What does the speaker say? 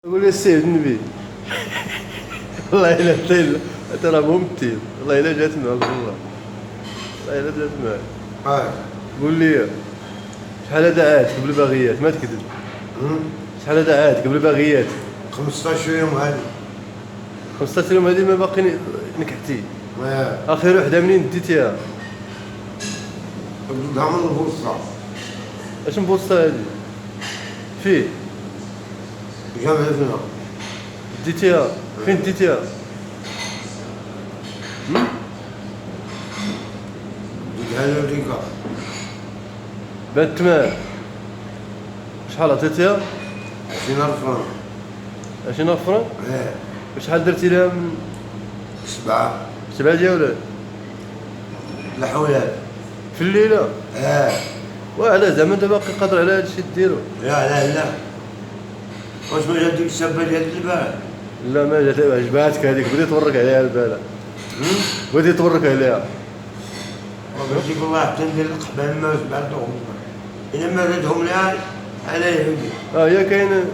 قول يا سيد النبي. والله الا انت راه ممثل، والله الا جات معاك والله، والله الا جات معاك. قول لي شحال هذا عاد قبل باغيات؟ ما تكذب. شحال هذا عاد قبل باغيات؟ 15 يوم هذه. 15 يوم هذه ما باقي نكحتي. اخر وحده منين ديتيها؟ بدها من البورصة. اش مبوسطه هذه؟ فين؟ جابتنا. ديتيها؟ فين ديتيها؟ ديتها لأمريكا. بانت تمام. شحال عطيتيها؟ 20,000 فرنك. 20,000 فرنك؟ وشحال درتي لها من 7 ديال الحولات في الليله؟ وعلى زعما انت باقي قادر على هذا الشيء ديرو؟ لا واش ما جات ديك الشابة ديال البارح؟ لا ما جات، عجباتك هذيك، بديت تورك عليها البارح. بديت تورك عليها. قلت لك والله حتى ندير القحبان ما بعدهم، إلا ما زادهم لها أنا يهودي. هي كاين.